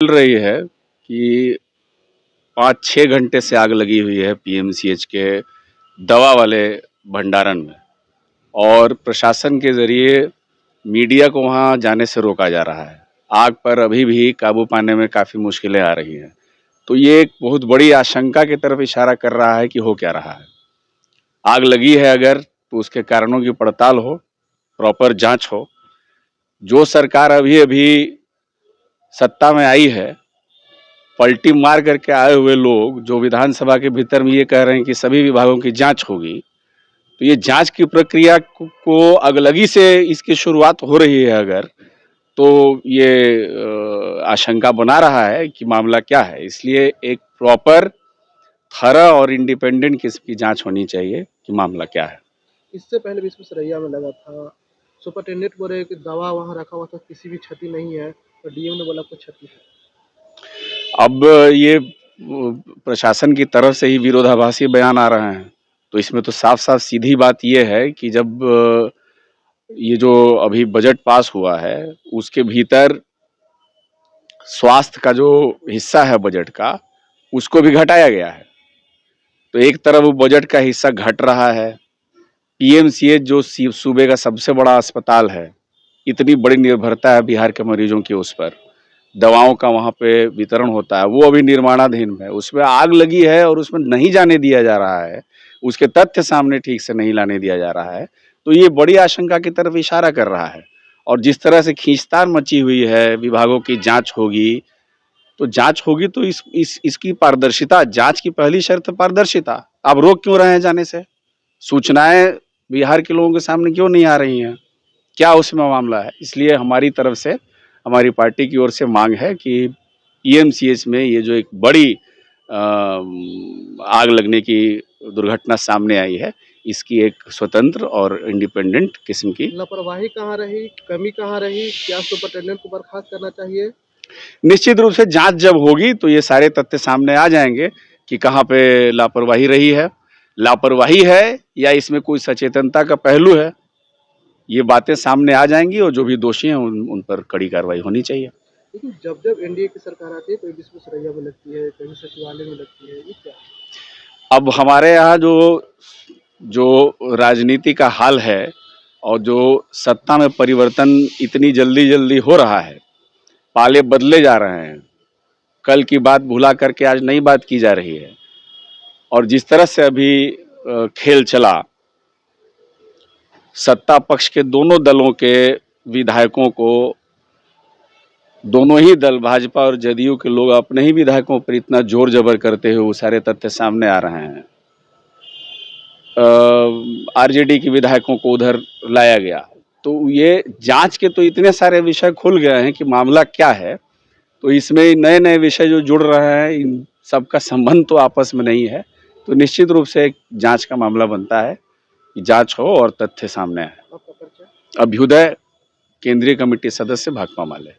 मिल रही है कि 5-6 घंटे से आग लगी हुई है पीएमसीएच के दवा वाले भंडारण में और प्रशासन के ज़रिए मीडिया को वहाँ जाने से रोका जा रहा है। आग पर अभी भी काबू पाने में काफ़ी मुश्किलें आ रही हैं। तो ये एक बहुत बड़ी आशंका की तरफ इशारा कर रहा है कि हो क्या रहा है। आग लगी है अगर तो उसके कारणों की पड़ताल हो, प्रॉपर जाँच हो। जो सरकार अभी-अभी सत्ता में आई है, पलटी मार करके आए हुए लोग जो विधानसभा के भीतर में ये कह रहे हैं कि सभी विभागों की जांच होगी, तो ये जांच की प्रक्रिया को अगलगी से इसकी शुरुआत हो रही है अगर, तो ये आशंका बना रहा है कि मामला क्या है। इसलिए एक प्रॉपर, थरा और इंडिपेंडेंट किस्म की जांच होनी चाहिए कि मामला क्या है। इससे पहले भी इसमें सरैया में लगा था, सुपरिटेंडेंट बोल रहे कि दवा वहाँ रखा हुआ था, किसी भी क्षति नहीं है, और डीएम ने बोला कुछ क्षति है। अब ये प्रशासन की तरफ से ही विरोधाभासी बयान आ रहे हैं, तो इसमें तो साफ-साफ सीधी बात ये है कि जब ये जो अभी बजट पास हुआ है, उसके भीतर स्वास्थ्य का जो हिस्सा है बजट का, उसको भी घटाया गया है। तो एक तरफ वो बजट का हिस्सा घट रहा है, पीएमसीएच जो सूबे का सबसे बड़ा अस्पताल है, इतनी बड़ी निर्भरता है बिहार के मरीजों की उस पर, दवाओं का वहाँ पे वितरण होता है, वो अभी निर्माणाधीन है। उसमें आग लगी है और उसमें नहीं जाने दिया जा रहा है, उसके तथ्य सामने ठीक से नहीं लाने दिया जा रहा है, तो ये बड़ी आशंका की तरफ इशारा कर रहा है। और जिस तरह से खींचतान मची हुई है, विभागों की जाँच होगी, तो जाँच होगी तो इसकी पारदर्शिता, जाँच की पहली शर्त पारदर्शिता। आप रोक क्यों रहे हैं जाने से? सूचनाएँ बिहार के लोगों के सामने क्यों नहीं आ रही हैं? क्या उसमें मामला है? इसलिए हमारी तरफ से, हमारी पार्टी की ओर से मांग है कि पीएमसीएच में ये जो एक बड़ी आग लगने की दुर्घटना सामने आई है, इसकी एक स्वतंत्र और इंडिपेंडेंट किस्म की लापरवाही कहाँ रही, कमी कहाँ रही, क्या सुपरिटेंडेंट को बर्खास्त करना चाहिए? निश्चित रूप से जांच जब होगी तो ये सारे तथ्य सामने आ जाएंगे कि कहाँ पे लापरवाही है या इसमें कोई सचेतनता का पहलू है। ये बातें सामने आ जाएंगी और जो भी दोषी हैं उन पर कड़ी कार्रवाई होनी चाहिए। लेकिन जब एनडीए की सरकार आती है, कोई बीच में सरैया में लगती है, कहीं सचिवालय में लगती है, ये क्या? अब हमारे यहाँ जो जो राजनीति का हाल है और जो सत्ता में परिवर्तन इतनी जल्दी हो रहा है, पाले बदले जा रहे हैं, कल की बात भुला करके आज नई बात की जा रही है। और जिस तरह से अभी खेल चला, सत्ता पक्ष के दोनों दलों के विधायकों को, दोनों ही दल भाजपा और जदयू के लोग अपने ही विधायकों पर इतना जोर जबर करते हुए वो सारे तथ्य सामने आ रहे हैं। आरजेडी के विधायकों को उधर लाया गया, तो ये जांच के तो इतने सारे विषय खुल गए हैं कि मामला क्या है, तो इसमें नए-नए विषय जो जुड़ रहे हैं, इन सबका संबंध तो आपस में नहीं है। तो निश्चित रूप से एक जांच का मामला बनता है कि जांच हो और तथ्य सामने आए। आपका परिचय? अभ्युदय केंद्रीय कमेटी सदस्य भाकपा माले।